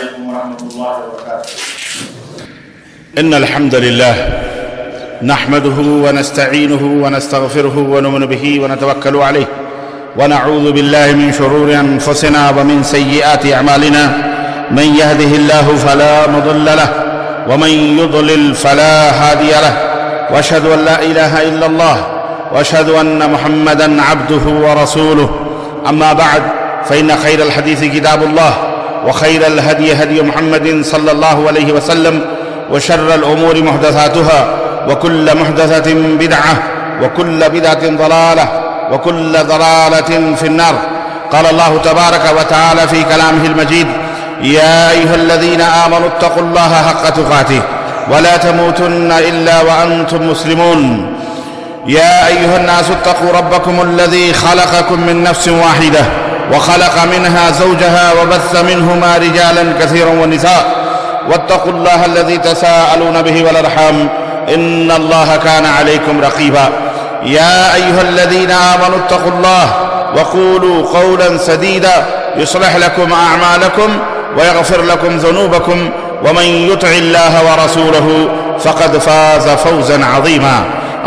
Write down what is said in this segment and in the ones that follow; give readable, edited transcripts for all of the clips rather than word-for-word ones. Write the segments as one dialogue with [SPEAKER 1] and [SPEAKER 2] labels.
[SPEAKER 1] عليكم ورحمة الله وبركاته.
[SPEAKER 2] إن الحمد لله نحمده ونستعينه ونستغفره ونؤمن به ونتوكل عليه ونعوذ بالله من شرور أنفسنا ومن سيئات أعمالنا. من يهده الله فلا مضل له ومن يضلل فلا هادي له، وأشهد أن لا إله إلا الله وأشهد أن محمدًا عبده ورسوله. أما بعد، فإن خير الحديث كتاب الله، وخير الهدي هدي محمد صلى الله عليه وسلم، وشر الأمور محدثاتها، وكل محدثة بدعة، وكل بدعة ضلالة، وكل ضلالة في النار. قال الله تبارك وتعالى في كلامه المجيد: يا أيها الذين آمنوا اتقوا الله حق تقاته ولا تموتن إلا وأنتم مسلمون. يا أيها الناس اتقوا ربكم الذي خلقكم من نفس واحدة وخلق منها زوجها وبث منهما رجالا كثيرا ونساء، واتقوا الله الذي تساءلون به والأرحام إن الله كان عليكم رقيبا. يا أيها الذين آمنوا اتقوا الله وقولوا قولا سديدا يصلح لكم أعمالكم ويغفر لكم ذنوبكم، ومن يطع الله ورسوله فقد فاز فوزا عظيما.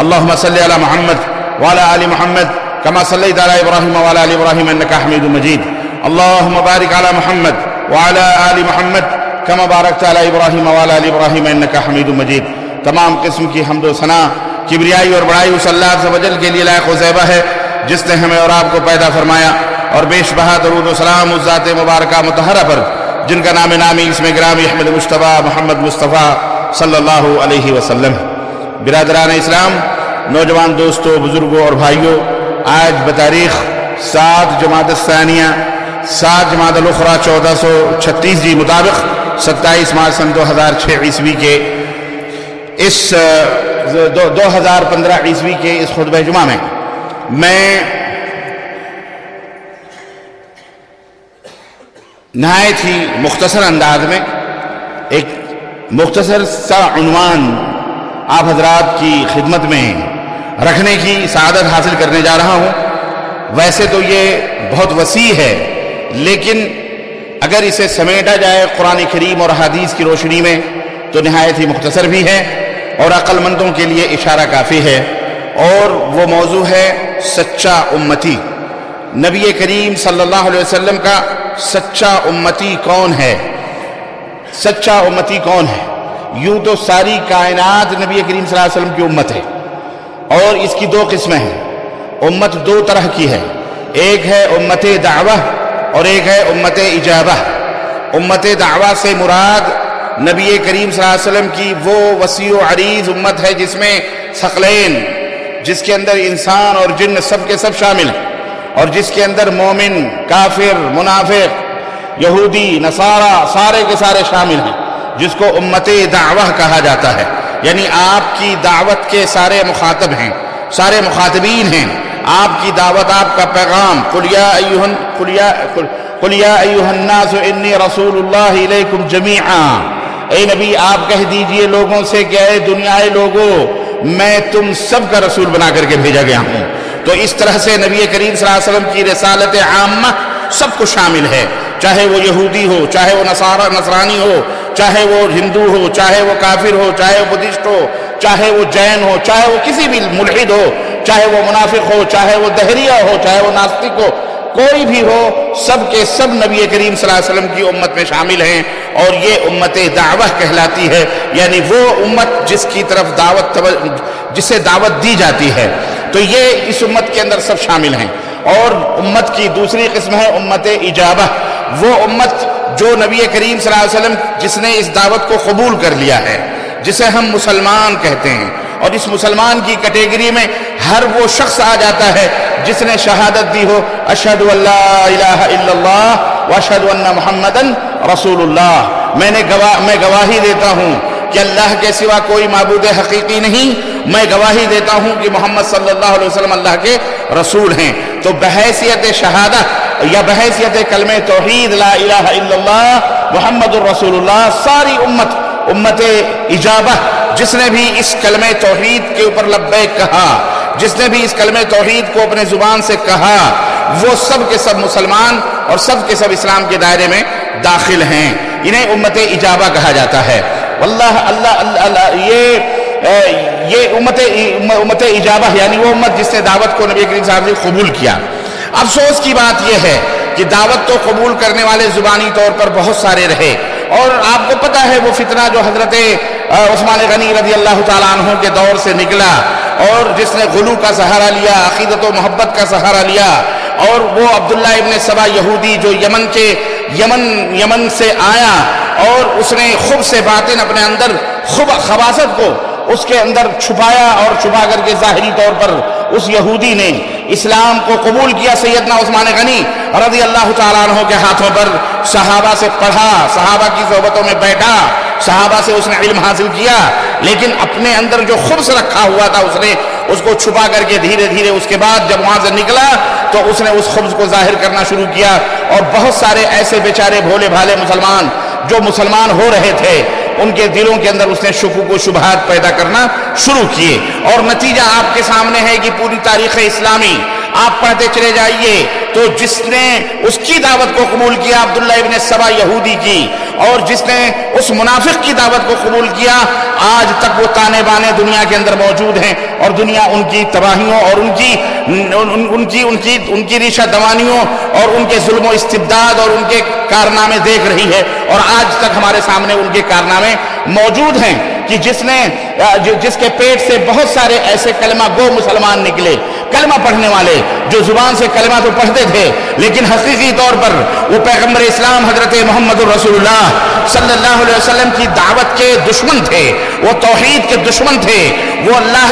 [SPEAKER 2] اللهم صل على محمد وعلى آل محمد كما صليت على إبراهيم وعلى آل إبراهيم إنك حميد مجيد. اللهم بارك على محمد وعلى آل محمد كما باركت على إبراهيم وعلى آل إبراهيم إنك حميد مجيد. تمام قسم کی حمد و ثنا، کبریائی اور بڑائی اس اللہ عز و جل کے لیے لائق و زیبہ ہے جس نے ہمیں اور آپ کو پیدا فرمایا، اور بیش بہا درود و سلام اس ذات مبارکہ مطہرہ پر جن کا نام نامی اسم گرامی احمد مجتبیٰ محمد مصطفیٰ صلی اللہ علیہ وسلم. برادران اسلام، نوجوان دوستوں، بزرگوں اور بھائیوں، آج بتاریخ 7 جمادی الثانیہ 7 جمادی الاخری 1436 مطابق 27 مارچ سن 2006 عیسوی کے اس 2015 عیسوی کے اس خطبہ جمعہ میں نہایت ہی مختصر انداز میں ایک مختصر سا عنوان آپ حضرات کی خدمت میں رکھنے کی سعادت حاصل کرنے جا رہا ہوں. ویسے تو یہ بہت وسیع ہے، لیکن اگر اسے سمیٹا جائے قرآن کریم اور حدیث کی روشنی میں تو نہایت ہی مختصر بھی ہے اور عقل مندوں کے لیے اشارہ کافی ہے. اور وہ موضوع ہے سچا امتی. نبی کریم صلی اللہ علیہ وسلم کا سچا امتی کون ہے؟ سچا امتی کون ہے؟ یوں تو ساری کائنات نبی کریم صلی اللہ علیہ وسلم کی امت ہے، اور اس کی 2 قسمیں ہیں. امت 2 طرح کی ہے، ایک ہے امت دعوہ اور ایک ہے امت اجابہ. امت دعوہ سے مراد نبی کریم صلی اللہ علیہ وسلم کی وہ وسیع و عریض امت ہے جس میں ثقلین، جس کے اندر انسان اور جن سب کے سب شامل ہیں، اور جس کے اندر مومن، کافر، منافق، یہودی، نصارہ سارے کے سارے شامل ہیں، جس کو امت دعوہ کہا جاتا ہے. یعنی آپ کی دعوت کے سارے مخاطب ہیں، سارے مخاطبین ہیں. آپ کی دعوت، آپ کا پیغام قل یا ایھا الناس انی رسول اللہ الیکم جمیعا. اے نبی آپ کہہ دیجئے لوگوں سے کہ اے دنیائے لوگو، میں تم سب کا رسول بنا کر کے بھیجا گیا ہوں. تو اس طرح سے نبی کریم صلی اللہ علیہ وسلم کی رسالت عامہ سب کو شامل ہے، چاہے وہ یہودی ہو، چاہے وہ نصرانی ہو، چاہے وہ ہندو ہو، چاہے وہ کافر ہو، چاہے وہ بدھسٹ ہو، چاہے وہ جین ہو، چاہے وہ کسی بھی ملحد ہو، چاہے وہ منافق ہو، چاہے وہ دہریہ ہو، چاہے وہ ناستک ہو، کوئی بھی ہو، سب کے سب نبی کریم صلی اللہ علیہ وسلم کی امت میں شامل ہیں. اور یہ امت دعوت کہلاتی ہے، یعنی وہ امت جس کی طرف جسے دعوت دی جاتی ہے. تو یہ اس امت کے اندر سب شامل ہیں. اور امت کی دوسری قسم ہے امت اجابہ، وہ امت جو نبی کریم صلی اللہ علیہ وسلم جس نے اس دعوت کو قبول کر لیا ہے، جسے ہم مسلمان کہتے ہیں. اور اس مسلمان کی کیٹیگری میں ہر وہ شخص آ جاتا ہے جس نے شہادت دی ہو اشہد ان لا الہ الا اللہ واشہد ان محمدًا رسول اللہ. میں گواہی دیتا ہوں کہ اللہ کے سوا کوئی معبود حقیقی نہیں. میں گواہی دیتا ہوں کہ محمد صلی اللہ علیہ وسلم اللہ کے رسول ہیں. تو بحیثیت شہادت یا بحیثیت کلمہ توحید لا الہ الا اللہ محمد الرسول اللہ، ساری امت اجابہ جس نے بھی اس کلمہ توحید کے اوپر لبیک کہا، جس نے بھی اس کلمہ توحید کو اپنے زبان سے کہا، وہ سب کے سب مسلمان اور سب کے سب اسلام کے دائرے میں داخل ہیں. انہیں امت اجابہ کہا جاتا ہے۔ واللہ یہ امت اجابہ یعنی وہ امت جس نے دعوت کو نبی کریم صلی اللہ علیہ وسلم قبول کیا۔ افسوس کی بات یہ ہے کہ دعوت تو قبول کرنے والے زبانی طور پر بہت سارے رہے، اور آپ کو پتہ ہے وہ فتنہ جو حضرت عثمان غنی رضی اللہ تعالیٰ عنہ کے دور سے نکلا، اور جس نے غلو کا سہارا لیا، عقیدت و محبت کا سہارا لیا، اور وہ عبداللہ ابن سبا یہودی جو یمن سے آیا، اور اس نے خب سے باطن اپنے اندر خباثت کو اس کے اندر چھپایا، اور چھپا کر کے ظاہری طور پر اس یہودی نے اسلام کو قبول کیا۔ سیدنا عثمان غنی رضی اللہ تعالیٰ عنہ کے ہاتھوں پر صحابہ سے پڑھا، صحابہ کی صحبتوں میں بیٹھا، صحابہ سے اس نے علم حاصل کیا، لیکن اپنے اندر جو خبث رکھا ہوا تھا اس نے اس کو چھپا کر کے دھیرے دھیرے اس کے بعد جب وہاں سے نکلا تو اس نے اس خبث کو ظاہر کرنا شروع کیا، اور بہت سارے ایسے بیچارے بھولے بھالے مسلمان جو مسلمان ہو رہے تھے ان کے دلوں کے اندر اس نے شکوک و شبہات پیدا کرنا شروع کیے، اور نتیجہ آپ کے سامنے ہے کہ پوری تاریخ اسلامی آپ پڑھتے چلے جائیے تو جس نے اس کی دعوت کو قبول کیا عبداللہ ابن سبا یہودی کی، اور جس نے اس منافق کی دعوت کو قبول کیا، آج تک وہ تانے بانے دنیا کے اندر موجود ہیں، اور دنیا ان کی تباہیوں اور ان کی ریشہ دوانیوں اور ان کے ظلم و استبداد اور ان کے کارنامے دیکھ رہی ہے، اور آج تک ہمارے سامنے ان کے کارنامے موجود ہیں کہ جس کے پیٹ سے بہت سارے ایسے کلمہ گو مسلمان نکلے، کلمہ پڑھنے والے جو زبان سے کلمہ تو پڑھتے تھے لیکن حقیقی طور پر وہ پیغمبر اسلام حضرت محمد رسول اللہ صلی اللہ علیہ وسلم کی دعوت کے دشمن تھے، وہ توحید کے دشمن تھے، وہ اللہ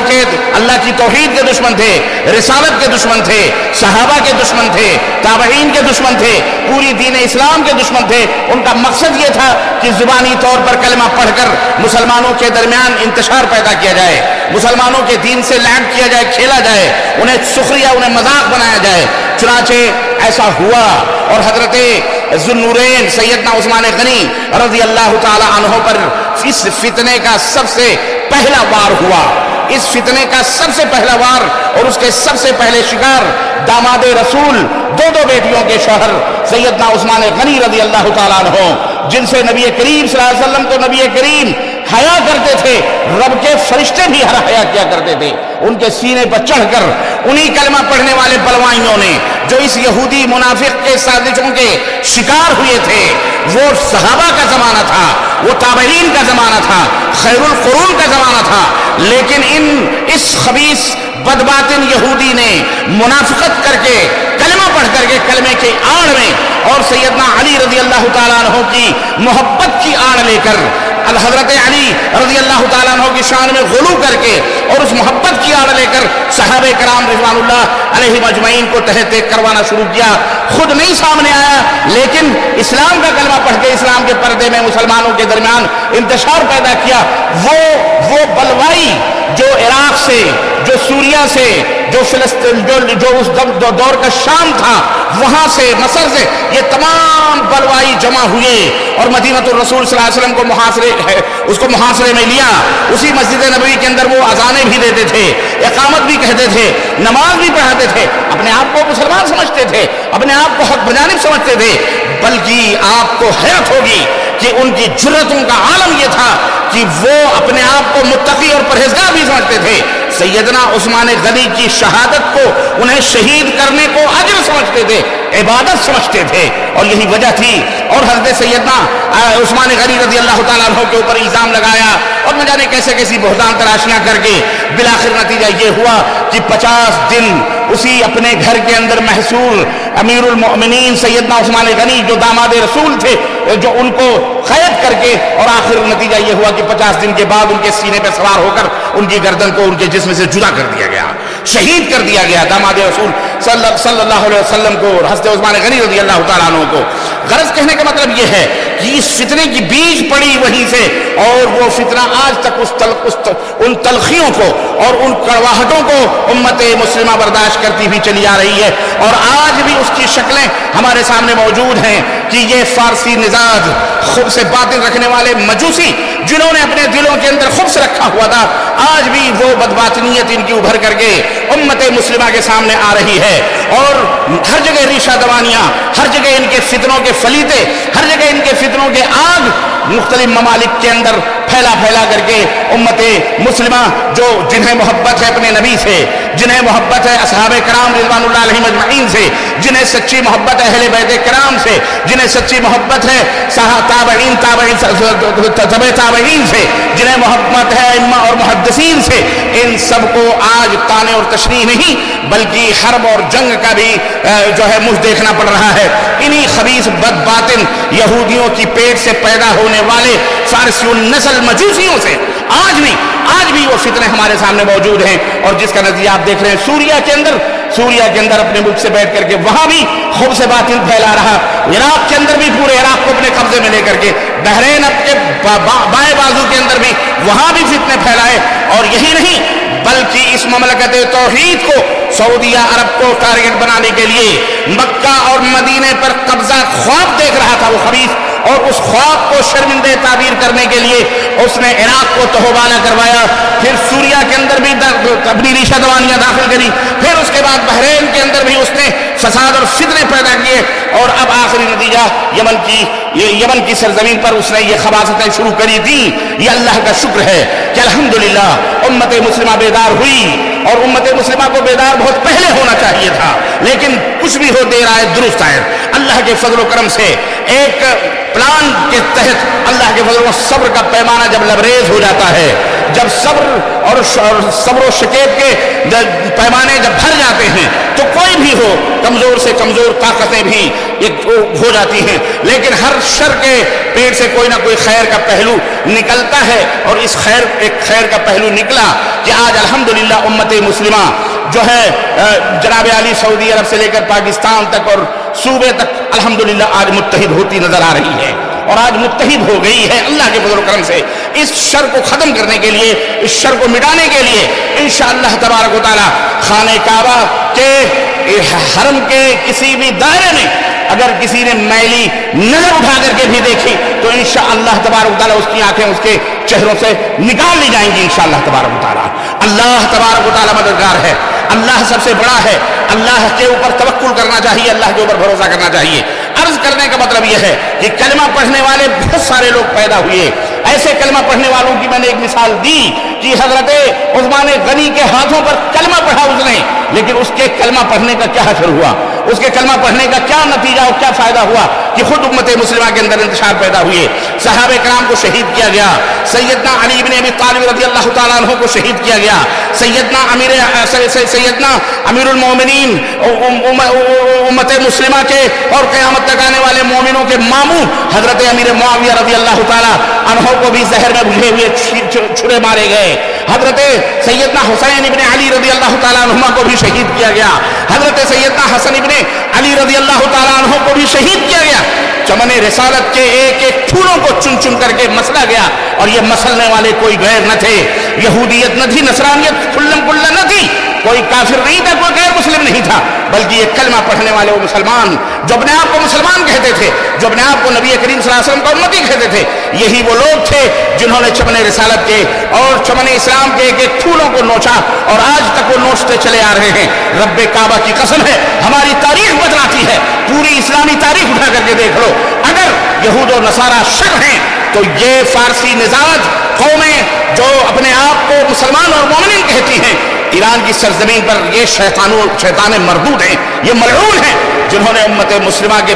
[SPEAKER 2] کی توحید کے دشمن تھے، رسالت کے دشمن تھے، صحابہ کے دشمن تھے، تابعین کے دشمن تھے، پوری دین اسلام کے دشمن تھے۔ ان کا مقصد یہ تھا کہ زبانی طور پر کلمہ پڑھ کر مسلمانوں کے درمیان انتشار پیدا کیا جائے، مسلمانوں کے دین سے لعب کیا جائے، کھیلا جائے، انہیں سخریہ، انہیں مذاق بنایا جائے۔ چنانچہ ایسا ہوا، اور حضرت ذو النورین سیدنا عثمان غنی رضی اللہ تعالی عنہ پر اس فتنے کا سب سے پہلا وار ہوا۔ اس فتنے کا سب سے پہلا وار اور اس کے سب سے پہلے شکار داماد رسول، دو بیٹیوں کے شوہر سیدنا عثمان غنی رضی اللہ تعالیٰ عنہ، جن سے نبی کریم صلی اللہ علیہ وسلم تو نبی کریم حیا کرتے تھے، رب کے فرشتے بھی حیا کیا کرتے تھے، ان کے سینے پر چڑھ کر انہی کلمہ پڑھنے والے بلوائیوں نے جو اس یہودی منافق کے سازشوں کے شکار ہوئے تھے، وہ صحابہ کا زمانہ تھا، وہ تابعین کا زمانہ تھا، خیر القرون کا زمانہ تھا، لیکن اس خبیث بدباطن یہودی نے منافقت کر کے کلمہ پڑھ کر کے کلمے کے آڑ میں اور سیدنا علی رضی اللہ تعالیٰ عنہ کی محبت کی آڑ لے کر حضرت علی رضی اللہ تعالیٰ عنہ کی شان میں غلو کر کے اور اس محبت کی آڑ لے کر صحابہ کرام رضوان اللہ علیہ مجمعین کو تحت کروانا شروع کیا۔ خود نہیں سامنے آیا لیکن اسلام کا کلمہ پڑھ کے اسلام کے پردے میں مسلمانوں کے درمیان انتشار پیدا کیا۔ وہ بلوائی جو عراق سے، جو سوریہ سے، جو فلسطین، جو اس دور کا شام تھا، وہاں سے، مصر سے، یہ تمام بلوائی جمع ہوئے اور مدینہ الرسول صلی اللہ علیہ وسلم کو محاصرے میں لیا۔ اسی مسجد نبوی کے اندر وہ اذانیں بھی دیتے تھے، اقامت بھی کہتے تھے، نماز بھی پڑھاتے تھے، اپنے آپ کو مسلمان سمجھتے تھے، اپنے آپ کو حق بجانب سمجھتے تھے، بلکہ آپ کو حیرت ہوگی کہ ان کی جرأتوں کا عالم یہ تھا کہ وہ اپنے آپ کو متقی اور پرہیزگار بھی سمجھتے تھے۔ سیدنا عثمان غنی کی شہادت کو انہیں شہید کرنے کو اجر سمجھتے تھے، عبادت سمجھتے تھے، اور یہی وجہ تھی۔ اور حضرت سیدنا عثمان غنی رضی اللہ تعالیٰ عنہ کے اوپر الزام لگایا اور نہ جانے کیسی بہتان تراشیاں کر کے بالآخر نتیجہ یہ ہوا کہ 50 دن اسی اپنے گھر کے اندر محصور امیر المؤمنین سیدنا عثمان غنی جو داماد رسول تھے، جو ان کو قید کر کے، اور آخر نتیجہ یہ ہوا کہ 50 دن کے بعد ان کے سینے پہ سوار ہو کر ان کی گردن کو ان کے جسم سے جدا کر دیا گیا، شہید کر دیا گیا داماد رسول صلی اللہ علیہ وسلم کو اور حضرت عثمان غنی رضی اللہ تعالیٰ عنہ کو۔ غرض کہنے کا مطلب یہ ہے کہ اس فتنے کی بیج پڑی وہیں سے، اور وہ فتنہ آج تک ان تلخیوں کو اور ان کڑواہٹوں کو امت مسلمہ برداشت کرتی بھی چلی آ رہی ہے، اور آج بھی اس کی شکلیں ہمارے سامنے موجود ہیں۔ کہ یہ فارسی مزاج خبث باطن رکھنے والے مجوسی جنہوں نے اپنے دلوں کے اندر خبث رکھا ہوا تھا، آج بھی وہ بدباطنیت ان کی ابھر کر کے امت مسلمہ کے سامنے آ رہی ہے، اور ہر جگہ ریشہ دوانیاں، ہر جگہ ان کے فتنوں کے فلیتے، ہر جگہ ان کے فتنوں کے آگ مختلف ممالک کے اندر پھیلا پھیلا کر کے امت مسلمہ جو جنہیں محبت ہے اپنے نبی سے، جنہیں محبت ہے اصحاب کرام رضوان اللہ علیہم اجمعین سے، جنہیں سچی محبت ہے اہل بیت کرام سے، جنہیں سچی محبت ہے تابعین تابعین سے، جنہیں محبت ہے ائمہ اور محدثین سے، ان سب کو آج طعن اور تشنیع نہیں بلکہ حرب اور جنگ کا بھی جو ہے منہ دیکھنا پڑ رہا ہے۔ انہی خبیث بد باطن یہودیوں کی پیٹ سے پیدا ہونے والے فارسی النسل مجوسیوں سے آج بھی وہ فتنے ہمارے سامنے موجود ہیں، اور جس کا نتیجہ آپ دیکھ رہے ہیں سوریا کے اندر اپنے ملک سے بیٹھ کر کے وہاں بھی خبث باطن پھیلا رہا، عراق کے اندر بھی پورے عراق کو اپنے قبضے میں لے کر کے، بحرین اپنے بائیں بازو کے اندر بھی وہاں بھی فتنے پھیلائے، اور یہی نہیں بلکہ اس مملکت توحید کو سعودیہ عرب کو ٹارگٹ بنانے کے لیے مکہ اور مدینے پر قبضہ خواب دیکھ رہا تھا وہ خبیث، اور اس خواب کو شرمندہ تعبیر کرنے کے لیے اس نے عراق کو تہوبانہ کروایا، پھر سوریا کے اندر بھی اپنی ریشہ دوانیاں داخل کری، پھر اس کے بعد بحرین کے اندر بھی اس نے فساد اور فتنے پیدا کیے، اور اب آخری نتیجہ یمن کی سرزمین پر اس نے یہ خباثتیں شروع کری تھی۔ یہ اللہ کا شکر ہے کہ الحمدللہ امت مسلمہ بیدار ہوئی، اور امت مسلمہ کو بیدار بہت پہلے ہونا چاہیے تھا، لیکن کچھ بھی ہو دیر آئے درست آئے، اللہ کے فضل و کرم سے ایک پلان کے تحت اللہ کے فضل و صبر کا پیمانہ جب لبریز ہو جاتا ہے، جب صبر و شکیب کے پیمانے جب بھر جاتے ہیں تو کوئی بھی ہو کمزور سے کمزور طاقتیں بھی ہو جاتی ہیں، لیکن ہر شر کے پیٹ سے کوئی نہ کوئی خیر کا پہلو نکلتا ہے، اور اس خیر کا پہلو نکلا کہ آج الحمدللہ امت مسلمہ جو ہے جناب علی سعودی عرب سے لے کر پاکستان تک اور صوبے تک الحمدللہ آج متحد ہوتی نظر آ رہی ہے، اور آج متحد ہو گئی ہے اللہ کے فضل و کرم سے۔ اس شر کو ختم کرنے کے لیے، اس شر کو مٹانے کے لیے انشاءاللہ تبارک و تعالی خانہ کعبہ کے حرم کے کسی بھی دائرے میں اگر کسی نے میلی نظر اٹھا کر کے بھی دیکھی تو انشاءاللہ تبارک و تعالی اس کی آنکھیں اس کے چہروں سے نکال لی جائیں گی انشاءاللہ تبارک و تعالی۔ اللہ تبارک و تعالی مددگار ہے، اللہ سب سے بڑا ہے، اللہ کے اوپر توکل کرنا چاہیے، اللہ کے اوپر بھروسہ کرنا چاہیے۔ عرض کرنے کا مطلب یہ ہے کہ کلمہ پڑھنے والے بہت سارے لوگ پیدا ہوئے، ایسے کلمہ پڑھنے والوں کی میں نے ایک مثال دی کہ حضرت عثمان غنی کے ہاتھوں پر کلمہ پڑھا اس نے، لیکن اس کے کلمہ پڑھنے کا کیا اثر ہوا، اس کے کلمہ پڑھنے کا کیا نتیجہ اور کیا فائدہ ہوا کہ خود امت مسلمہ کے اندر انتشار پیدا ہوئے، صحابہ کرام کو شہید کیا گیا، سیدنا علی بن ابی طالب رضی اللہ تعالیٰ عنہ کو شہید کیا گیا، سیدنا امیر المومنین امت مسلمہ کے اور قیامت تک آنے والے مومنوں کے ماموں حضرت امیر معاویہ رضی اللہ تعالیٰ عنہ کو بھی زہر میں بجھے ہوئے چھرے مارے گئے، حضرت سیدنا حسین ابن علی رضی اللہ تعالیٰ عنہ کو بھی شہید کیا گیا، حضرت سیدنا حسن ابن علی رضی اللہ تعالیٰ عنہ کو بھی شہید کیا گیا۔ چمن رسالت کے ایک ایک پھولوں کو چن چن کر کے مسلا گیا، اور یہ مسلنے والے کوئی غیر نہ تھے، یہودیت نہ تھی، نصرانیت کلم کلہ نہ تھی، کوئی کافر نہیں تھا، کوئی غیر مسلم نہیں تھا، بلکہ یہ کلمہ پڑھنے والے وہ مسلمان جو اپنے آپ کو مسلمان کہتے تھے، جو اپنے آپ کو نبی کریم صلی اللہ علیہ وسلم کا امتی کہتے تھے، یہی وہ لوگ تھے جنہوں نے چمن رسالت کے اور چمن اسلام کے ایک ایک پھولوں کو نوچا، اور آج تک وہ نوچتے چلے آ رہے ہیں۔ رب کعبہ کی قسم ہے، ہماری تاریخ بتلاتی ہے، پوری اسلامی تاریخ اٹھا کر کے دیکھ لو، اگر یہود و نصارہ شر ہیں تو یہ فارسی مزاج قومیں جو اپنے آپ کو مسلمان اور مومن کہتی ہیں، ایران کی سرزمین پر یہ شیطان مردود ہیں، یہ ملعون ہیں، جنہوں نے امت مسلمہ کے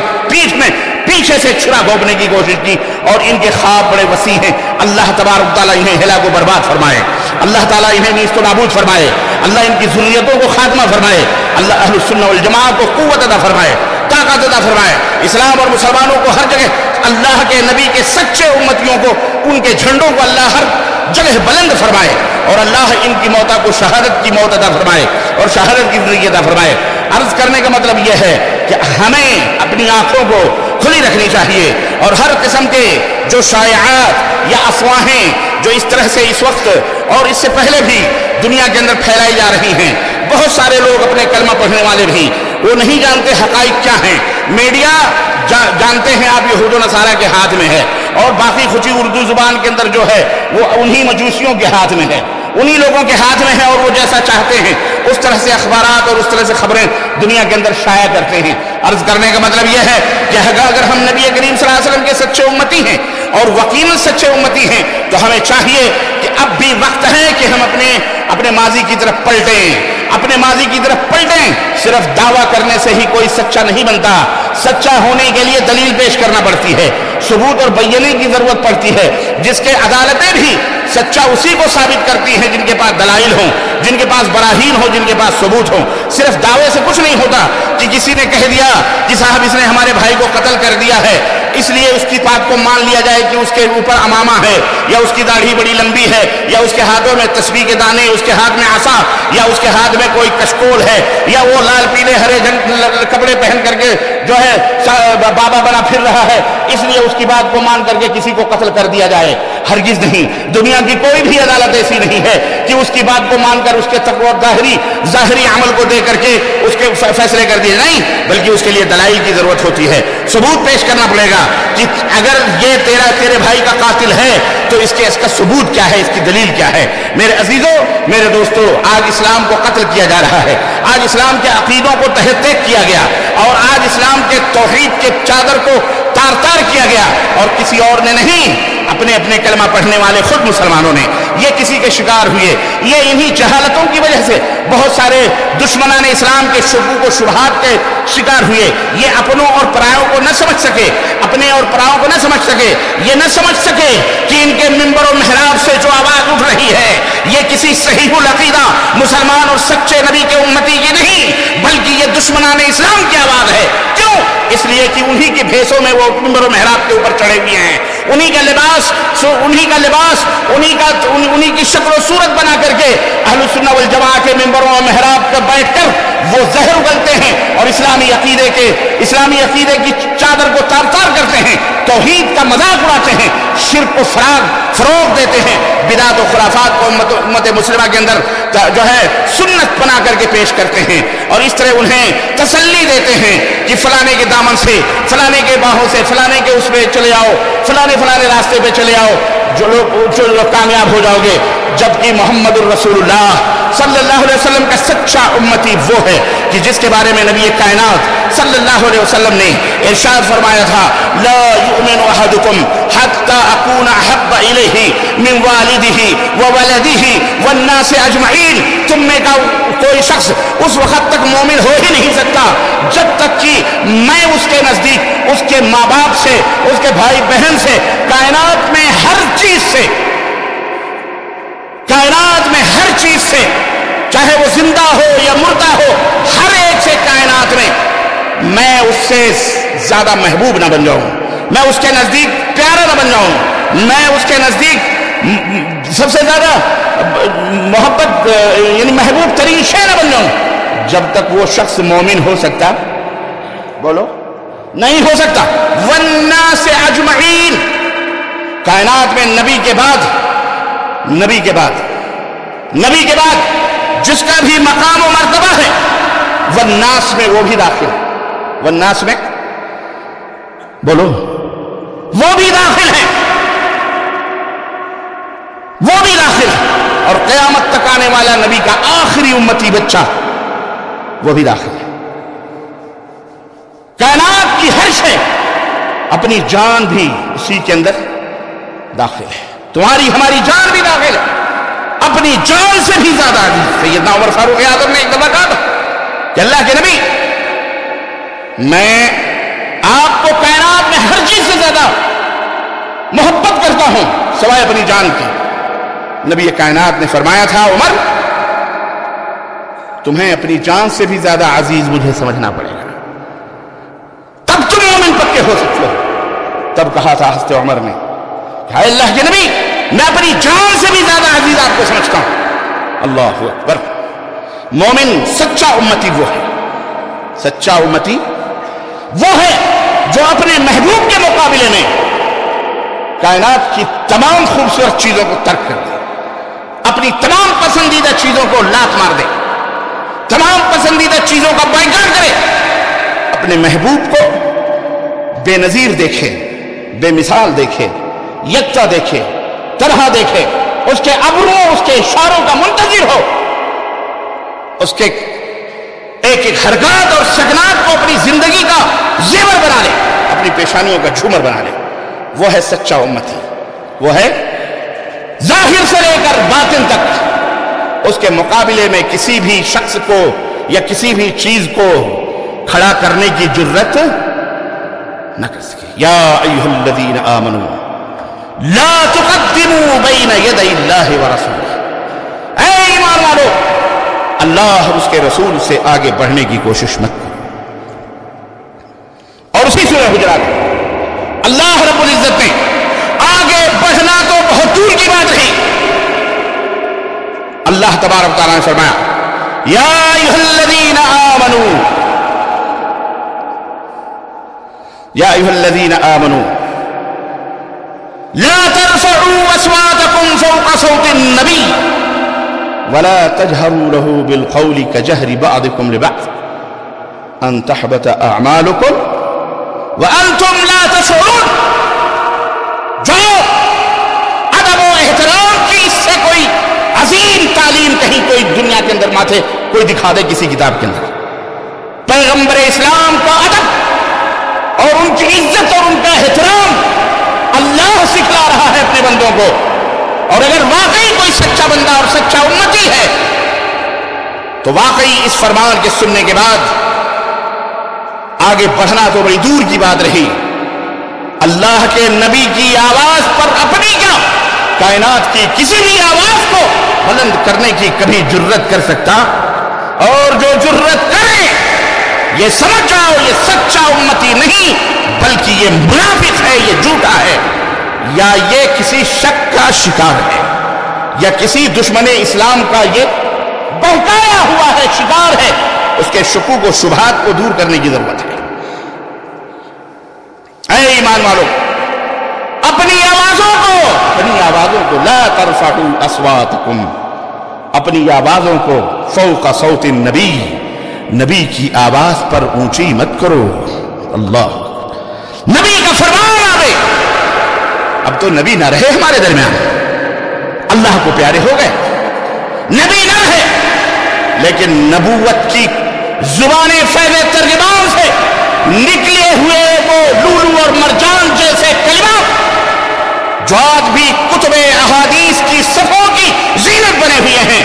[SPEAKER 2] پیچھے سے چھرا گھونپنے کی کوشش کی، اور ان کے خواب بڑے وسیع ہیں۔ اللہ تبارک تعالیٰ انہیں ہلاک و برباد فرمائے، اللہ تعالیٰ انہیں نیست و نابود فرمائے، اللہ ان کی ذریتوں کو خاتمہ فرمائے، اللہ اہل السنہ والجماعت کو قوت عطا فرمائے، طاقت عطا فرمائے، اسلام اور مسلمانوں کو ہر جگہ اللہ کے نبی کے سچے امتیوں کو، ان کے جھنڈوں کو اللہ ہر جگہ بلند فرمائے، اور اللہ ان کی موتا کو شہادت کی موت عطا فرمائے اور شہادت کی زندگی عطا فرمائے۔ عرض کرنے کا مطلب یہ ہے کہ ہمیں اپنی آنکھوں کو کھلی رکھنی چاہیے، اور ہر قسم کے جو شائعات یا افواہیں جو اس طرح سے اس وقت اور اس سے پہلے بھی دنیا کے اندر پھیلائی جا رہی ہیں، بہت سارے سارے لوگ اپنے کلمہ پڑھنے والے بھی وہ نہیں جانتے حقائق کیا ہیں. میڈیا جانتے ہیں آپ یہود و نصارہ کے ہاتھ میں ہے, اور باقی کھچی اردو زبان کے اندر جو ہے وہ انہی مجوسیوں کے ہاتھ میں ہے, انہی لوگوں کے ہاتھ میں ہے, اور وہ جیسا چاہتے ہیں اس طرح سے اخبارات اور اس طرح سے خبریں دنیا کے اندر شائع کرتے ہیں. عرض کرنے کا مطلب یہ ہے کہ اگر ہم نبی کریم صلی اللہ علیہ وسلم کے سچے امتی ہیں اور وکیل سچے امتی ہیں تو ہمیں چاہیے کہ اب بھی وقت ہے کہ ہم اپنے ماضی کی طرف پلٹیں, اپنے ماضی کی طرف پلٹیں. صرف دعویٰ کرنے سے ہی کوئی سچا نہیں بنتا, سچا ہونے کے لیے دلیل پیش کرنا پڑتی ہے, ثبوت اور بیانے کی ضرورت پڑتی ہے, جس کے عدالتیں بھی سچا اسی کو ثابت کرتی ہیں جن کے پاس دلائل ہوں, جن کے پاس براہین ہوں, جن کے پاس ثبوت ہوں. صرف دعوے سے کچھ نہیں ہوتا کہ کسی نے کہہ دیا کہ صاحب اس نے ہمارے بھائی کو قتل کر دیا ہے, اس لیے اس کی بات کو مان لیا جائے کہ اس کے اوپر امامہ ہے, یا اس کی داڑھی بڑی لمبی ہے, یا اس کے ہاتھوں میں تسبیح کے دانے, اس کے ہاتھ میں عصا, یا اس کے ہاتھ میں کوئی کشکول ہے, یا وہ لال پیلے ہرے کپڑے پہن کر کے جو ہے بابا بنا پھر رہا ہے, اس لیے اس کی بات کو مان کر کے کسی کو قتل کر دیا جائے. ہرگز نہیں. دنیا کی کوئی بھی عدالت ایسی نہیں ہے کہ اس کی بات کو مان کر اس کے تقوی ظاہری عمل کو دے کر کے اس کے فیصلے کر دیے, نہیں, بلکہ اس کے لیے دلائل کی ضرورت ہوتی ہے, ثبوت پیش کرنا پڑے گا کہ اگر یہ تیرے بھائی کا قاتل ہے تو اس کا ثبوت کیا ہے, اس کی دلیل کیا ہے. میرے عزیزوں, میرے دوستوں, آج اسلام کو قتل کیا جا رہا ہے, آج اسلام کے عقیدوں کو تہہ تیگ کیا گیا, اور آج اسلام کے توحید کے چادر کو تار تار کیا گیا, اور کسی اور نے نہیں, اپنے کلمہ پڑھنے والے خود مسلمانوں نے یہ کسی کے شکار ہوئے. یہ انہی جہالتوں کی وجہ سے بہت سارے دشمنان اسلام کے شکوک و شبہات کے شکار ہوئے. یہ اپنوں اور پرایوں کو نہ سمجھ سکے, اپنے اور پرایوں کو نہ سمجھ سکے, یہ نہ سمجھ سکے کہ ان کے منبر و محراب سے جو آواز اٹھ رہی ہے یہ کسی صحیح العقیدہ مسلمان اور سچے نبی کے امتی کی نہیں, بلکہ یہ دشمنان اسلام کی آواز ہے. کیوں؟ اس لیے کہ انہی کے بھیسوں میں وہ منبر و محراب کے اوپر چڑھے ہوئے ہیں, انہی کا لباس, انہی کی شکل و صورت بنا کر کے اہل السنہ والجماعہ کے منبروں و محراب پر بیٹھ کر وہ زہر اگلتے ہیں اور اسلامی عقیدے کی چادر کو تار تار کرتے ہیں, توحید کا مذاق اڑاتے ہیں, شرک کو فروغ دیتے ہیں, بدعت و خرافات کو امت مسلمہ کے اندر جو ہے سنت بنا کر کے پیش کرتے ہیں, اور اس طرح انہیں تسلی دیتے ہیں کہ فلانے کے دامن سے, فلانے کے باہوں سے, فلانے کے اس پہ چلے آؤ, فلانے راستے پہ چلے آؤ, جو لوگ کامیاب ہو جاؤ گے. جبکہ محمد الرسول اللہ صلی اللہ علیہ وسلم کا سچا امتی وہ ہے کہ جس کے بارے میں نبی کائنات صلی اللہ علیہ وسلم نے ارشاد فرمایا تھا, لا یؤمن احدکم حتی اکون احب الیہ من والدہ وولدہ والناس اجمعین. تم میں کا کوئی شخص اس وقت تک مومن ہو ہی نہیں سکتا جب تک کہ میں اس کے نزدیک, اس کے ماں باپ سے, اس کے بھائی بہن سے, کائنات میں ہر چیز سے, چاہے وہ زندہ ہو یا مردہ ہو, ہر ایک سے کائنات میں اس سے زیادہ محبوب نہ بن جاؤں, میں اس کے نزدیک پیارا نہ بن جاؤں, میں اس کے نزدیک سب سے زیادہ محبت یعنی محبوب ترین شے نہ بن جاؤں. جب تک وہ شخص مومن ہو سکتا, بولو, نہیں ہو سکتا. والناس اجمعین, کائنات میں نبی کے بعد جس کا بھی مقام و مرتبہ ہے, والناس میں وہ بھی داخل ہے, والناس میں, بولو, وہ بھی داخل ہے, اور قیامت تک آنے والا نبی کا آخری امتی بچہ وہ بھی داخل ہے. کائنات کی ہر شے, اپنی جان بھی اسی کے اندر داخل ہے, تمہاری ہماری جان بھی داخل ہے, اپنی جان سے بھی زیادہ عزیز. سیدنا عمر فاروق اعظم نے ایک دفعہ کہا تھا کہ اللہ کے نبی, میں آپ کو کائنات میں ہر چیز سے زیادہ محبت کرتا ہوں سوائے اپنی جان کی. نبی کائنات نے فرمایا تھا, عمر تمہیں اپنی جان سے بھی زیادہ عزیز مجھے سمجھنا پڑے گا, تب تم مومن پکے ہو سکتے ہو. تب کہا تھا حضرت عمر نے, اے اللہ کے نبی, میں اپنی جان سے بھی زیادہ عزیز آپ کو سمجھتا ہوں. اللہ اکبر. مومن سچا امتی وہ ہے, سچا امتی وہ ہے جو اپنے محبوب کے مقابلے میں کائنات کی تمام خوبصورت چیزوں کو ترک کر دے, اپنی تمام پسندیدہ چیزوں کو لات مار دے, تمام چیزوں کا بائیکاٹ کرے، اپنے محبوب کو بے نظیر دیکھے، بے مثال دیکھے، یکتا دیکھے، طرح دیکھے، اس کے ابروں، اس کے اشاروں کا منتظر ہو، اس کے ایک ایک حرکات اور سکنات کو اپنی زندگی کا زیور بنا لے، اپنی پیشانیوں کا جھومر بنا لے. وہ ہے سچا امتی، وہ ہے ظاہر سے لے کر باطن تک اس کے مقابلے میں کسی بھی شخص کو یا کسی بھی چیز کو کھڑا کرنے کی جرت نہ کر سکے. یا ایھا الذین آمنوا لا تقدموا بین یدی اللہ ورسولہ، اے ایمان والو اللہ اور اس کے رسول سے آگے بڑھنے کی کوشش مت کرو. اور اسی سورہ حجرات اللہ رب العزت نے آگے بڑھنا تو بہت دور کی بات رہی، اللہ تبارک و تعالیٰ نے فرمایا یا ایھا الذین آمنوا، یا ایھا الذین آمنوا لا ترفعوا اصواتکم فوق صوت النبی ولا تجهروا له بالقول كجهر بعضكم لبعض ان تحبط اعمالكم وانتم لا تشعرون. جو ادب و احترام کی اس سے کوئی عظیم تعلیم کہیں کوئی دنیا کے اندر ماتھے کوئی دکھا دے کسی کتاب کے اندر، پیغمبر اسلام کا ادب اور ان کی عزت اور ان کا احترام اللہ سکھلا رہا ہے اپنے بندوں کو. اور اگر واقعی کوئی سچا بندہ اور سچا امتی ہے تو واقعی اس فرمان کے سننے کے بعد آگے بڑھنا تو بڑی دور کی بات رہی. اللہ کے نبی کی آواز پر اپنی کیا کائنات کی کسی بھی آواز کو بلند کرنے کی کبھی جرت کر سکتا؟ اور جو جرت کرے یہ سمجھ جاؤ یہ سچا امتی نہیں بلکہ یہ منافق ہے، یہ جھوٹا ہے، یا یہ کسی شک کا شکار ہے، یا کسی دشمن اسلام کا یہ بہکایا ہوا ہے، شکار ہے. اس کے شکوک و شبہات کو دور کرنے کی ضرورت ہے. اے ایمان والو اپنی آوازوں کو لا ترفعوا اصواتکم، اپنی آوازوں کو فوق صوت النبی، نبی کی آواز پر اونچی مت کرو. اللہ نبی کا فرمان آوے، اب تو نبی نہ رہے ہمارے درمیان، اللہ کو پیارے ہو گئے، نبی نہ رہے، لیکن نبوت کی زبان فیض ترجمان سے نکلے ہوئے وہ لولو اور مرجان جیسے کلمات جو آج بھی کتب احادیث کی صفوں کی زینت بنے ہوئے ہیں،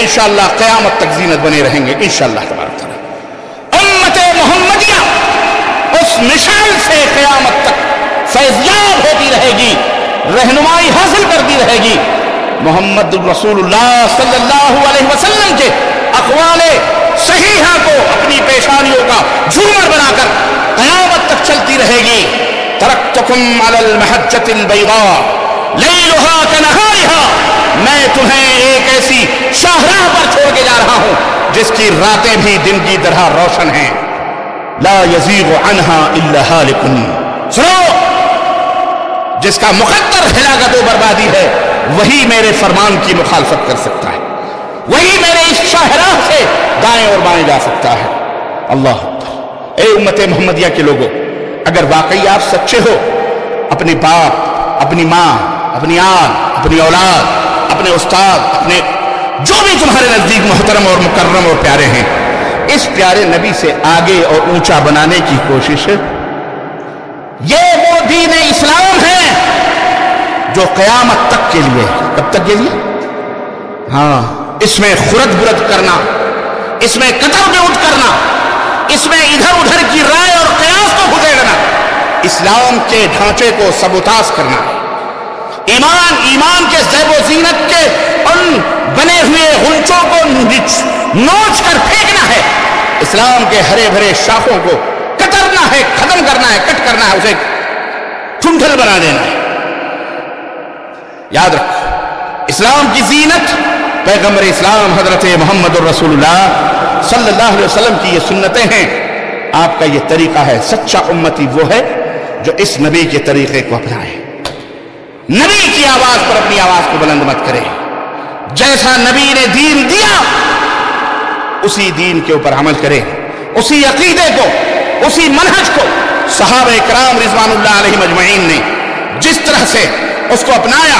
[SPEAKER 2] انشاءاللہ قیامت تک زینت بنے رہیں گے انشاءاللہ تبارک تعالیٰ. امت محمدیہ اس مثال سے قیامت تک فیضیاب ہوتی رہے گی، رہنمائی حاصل کرتی رہے گی. محمد رسول اللہ صلی اللہ علیہ وسلم کے اقوال صحیحہ کو اپنی پیشانیوں کا جھومر بنا کر قیامت تک چلتی رہے گی. ترکتکم علی المحجۃ البیضاء لیلها کنہارها، میں تمہیں ایک ایسی شاہراہ پر چھوڑ کے جا رہا ہوں جس کی راتیں بھی دن کی طرح روشن ہیں. لا یزیغ عنها الا ہالک، سنو جس کا مقدر ہلاکت و بربادی ہے وہی میرے فرمان کی مخالفت کر سکتا ہے، وہی میرے اس شاہراہ سے دائیں اور بائیں جا سکتا ہے. اللہ اکبر. اے امت محمدیہ کے لوگوں، اگر واقعی آپ سچے ہو، اپنے باپ، اپنی ماں، اپنی آل، اپنی اولاد، اپنے استاد، اپنے جو بھی تمہارے نزدیک محترم اور مکرم اور پیارے ہیں، اس پیارے نبی سے آگے اور اونچا بنانے کی کوشش ہے. یہ وہ دین اسلام ہے جو قیامت تک کے لیے، کب تک کے لیے؟ ہاں، اس میں خرد برد کرنا، اس میں قطر بیعت کرنا، اس میں ادھر ادھر کی رائے اور قیاس کو گھسیڑنا، اسلام کے ڈھانچے کو سبوتاژ کرنا، ایمان کے زیب و زینت کے ان بنے ہوئے غنچوں کو نوچ کر پھینکنا ہے، اسلام کے ہرے بھرے شاخوں کو کترنا ہے، ختم کرنا ہے، کٹ کرنا ہے، اسے ٹھنڈل بنا دینا ہے. یاد رکھو، اسلام کی زینت پیغمبر اسلام حضرت محمد الرسول اللہ صلی اللہ علیہ وسلم کی یہ سنتیں ہیں. آپ کا یہ طریقہ ہے. سچا امتی وہ ہے جو اس نبی کے طریقے کو اپنائے، نبی کی آواز پر اپنی آواز کو بلند مت کرے. جیسا نبی نے دین دیا اسی دین کے اوپر عمل کرے، اسی عقیدے کو، اسی منہج کو صحابہ کرام رضوان اللہ علیہم اجمعین نے جس طرح سے اس کو اپنایا،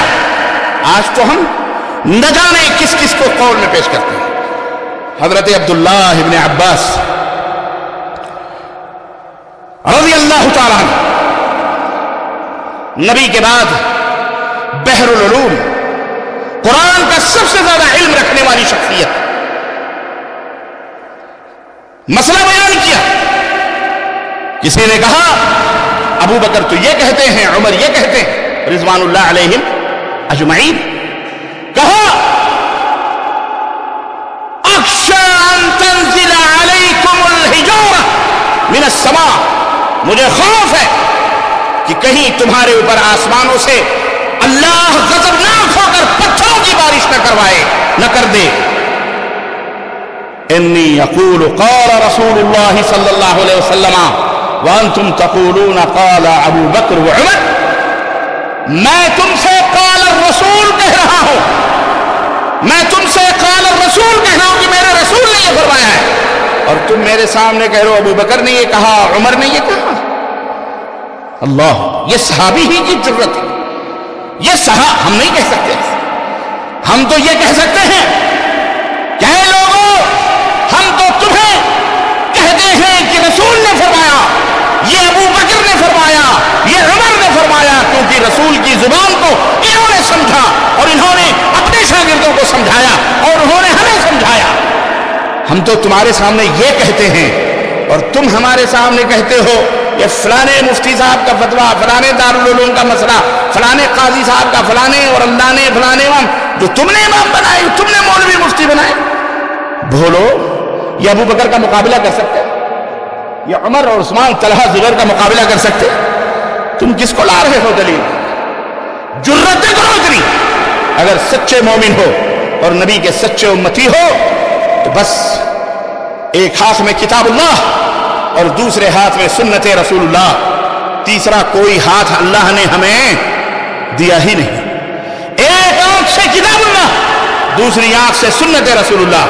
[SPEAKER 2] آج تو ہم نہ جانے کس کس کو قول میں پیش کرتے ہیں۔ حضرت عبداللہ ابن عباس رضی اللہ تعالیٰ عنہ نبی کے بعد بحر العلوم، قرآن کا سب سے زیادہ علم رکھنے والی شخصیت، مسئلہ بیان کیا۔ کسی نے کہا ابو بکر تو یہ کہتے ہیں، عمر یہ کہتے ہیں رضوان اللہ علیہم اجمعین، کہا اخشى ان تنزل علیکم الحجارہ من السماء، مجھے خوف ہے کہ کہیں تمہارے اوپر آسمانوں سے اللہ غضبناک ہو کر پتھروں کی بارش نہ کروائے، نہ کر دے۔ انی اقول قال رسول اللہ صلی اللہ علیہ وسلم وانتم تقولون قال ابو بکر وعمر، میں تم سے قال الرسول کہہ رہا ہوں، میں تم سے قال الرسول کہہ رہا ہوں کہ میرے رسول نے یہ فرمایا ہے، اور تم میرے سامنے کہہ رہے ہو ابو بکر نے یہ کہا، عمر نے یہ کہا۔ اللہ، یہ صحابی ہی کی جرت ہے، یہ ہم نہیں کہہ سکتے، ہم تو یہ کہہ سکتے ہیں کہ اے لوگوں، ہم تو تمہیں کہتے ہیں کہ رسول نے فرمایا، یہ ابو بکر نے فرمایا، یہ عمر نے فرمایا، کیونکہ رسول کی زبان کو انہوں نے سمجھا اور انہوں نے اپنے شاگردوں کو سمجھایا اور انہوں نے ہمیں سمجھایا۔ ہم تو تمہارے سامنے یہ کہتے ہیں اور تم ہمارے سامنے کہتے ہو یہ فلانے مفتی صاحب کا فتویٰ، فلانے دارالعلوم کا مسئلہ، فلانے قاضی صاحب کا فلانے، اور اللہ نے فلانے امام جو تم نے امام بنائے، تم نے مولوی مفتی بنائے۔ بولو، یہ ابو بکر کا مقابلہ کر سکتے؟ یہ عمر اور عثمان طلحہ زبیر کا مقابلہ کر سکتے؟ تم کس کو لا رہے ہو دلیل؟ جرتیں کرو اتنی، اگر سچے مومن ہو اور نبی کے سچے امتی ہو تو بس ایک ہاتھ میں کتاب اللہ اور دوسرے ہاتھ میں سنت رسول اللہ، تیسرا کوئی ہاتھ اللہ نے ہمیں دیا ہی نہیں۔ ایک آنکھ سے کتاب اللہ، دوسری آنکھ سے سنت رسول اللہ،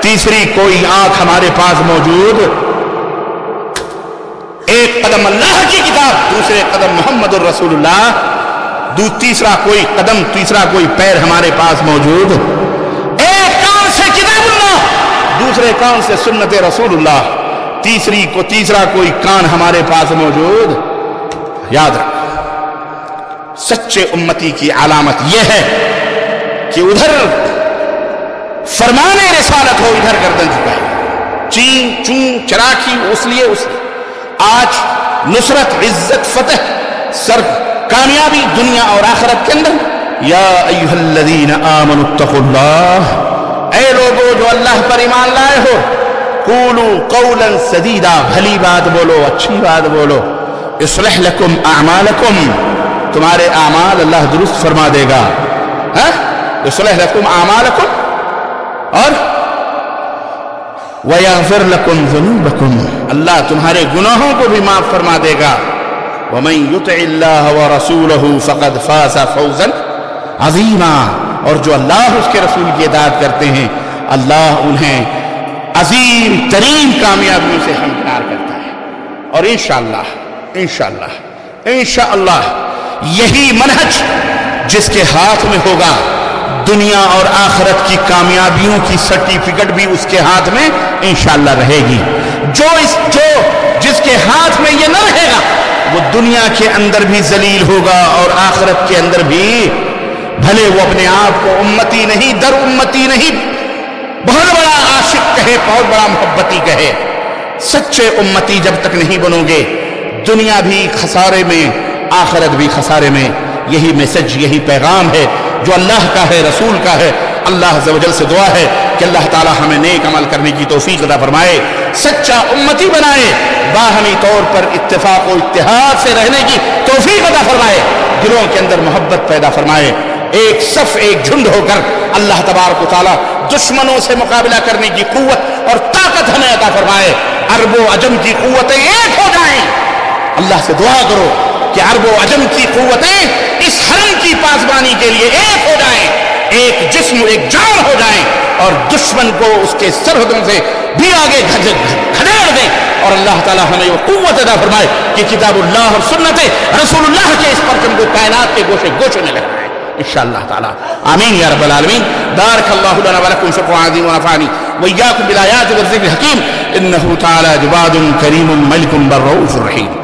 [SPEAKER 2] تیسری کوئی آنکھ ہمارے پاس موجود، ایک قدم اللہ کی کتاب، دوسرے قدم محمد الرسول اللہ، تیسرا کوئی قدم، تیسرا کوئی پیر ہمارے پاس موجود، ایک کان سے کتاب اللہ، دوسرے کان سے سنت رسول اللہ، تیسرا کوئی کان ہمارے پاس موجود۔ یاد رکھ، سچے امتی کی علامت یہ ہے کہ ادھر فرمانے رسالت ہو، ادھر گردن جھکائے، چین چون چراکی، اس لیے آج نصرت، عزت، فتح، سر کامیابی دنیا اور آخرت کے اندر۔ یا ایھا الذین آمنوا اتقوا اللہ، اے لوگو جو اللہ پر ایمان لائے ہو، قولوا قولا سدیدا، بھلی بات بولو، اچھی بات بولو، یصلح لکم اعمالکم، تمہارے اعمال اللہ درست فرما دے گا، یصلح لکم اعمالکم، اور وَيَغْفِرْ لَكُمْ ذُنُوبَكُمْ، اللہ تمہارے گناہوں کو بھی معاف فرما دے گا۔ وَمَنْ يُطِعِ اللَّهَ وَرَسُولَهُ فَقَدْ فَازَ فَوْزًا عَظِيمًا، اور جو اللہ اس کے رسول کی اطاعت کرتے ہیں، اللہ انہیں عظیم ترین کامیابیوں سے ہمکنار کرتا ہے۔ اور انشاءاللہ یہی منہج جس کے ہاتھ میں ہوگا، دنیا اور آخرت کی کامیابیوں کی سرٹیفکیٹ بھی اس کے ہاتھ میں انشاءاللہ رہے گی۔ جس کے ہاتھ میں یہ نہ رہے گا، وہ دنیا کے اندر بھی ذلیل ہوگا اور آخرت کے اندر بھی، بھلے وہ اپنے آپ کو امتی نہیں، در امتی نہیں، بہت بڑا عاشق کہے، بہت بڑا محبتی کہے، سچے امتی جب تک نہیں بنو گے، دنیا بھی خسارے میں، آخرت بھی خسارے میں۔ یہی میسج، یہی پیغام ہے جو اللہ کا ہے، رسول کا ہے۔ اللہ عز و جل سے دعا ہے کہ اللہ تعالی ہمیں نیک عمل کرنے کی توفیق عطا فرمائے، سچا امتی بنائے، باہمی طور پر اتفاق و اتحاد سے رہنے کی توفیق عطا فرمائے، دلوں کے اندر محبت پیدا فرمائے، ایک صف، ایک جھنڈ ہو کر اللہ تبارک و تعالی دشمنوں سے مقابلہ کرنے کی قوت اور طاقت ہمیں عطا فرمائے، عرب و عجم کی قوتیں ایک ہو جائیں۔ اللہ سے دعا کرو کہ عرب و عجم کی قوتیں اس حرم کی پاسبانی کے لیے ایک ہو جائیں، ایک جسم ایک جان ہو جائیں اور دشمن کو اس کے سرحدوں سے بھی آگے کھدیڑ دیں، اور اللہ تعالیٰ ہمیں وہ قوت عطا فرمائے کہ کتاب اللہ اور سنت رسول اللہ کے اس پرچم کو کائنات کے گوشے گوشے میں لگائیں انشاءاللہ تعالیٰ، آمین یا رب العالمین۔ بارک اللہ لنا ولکم فی القرآن العظیم ونفعنی وإیاکم بالآیات والذکر الحکیم، انہ تعالی جواد کریم ملک بر رؤوف رحیم۔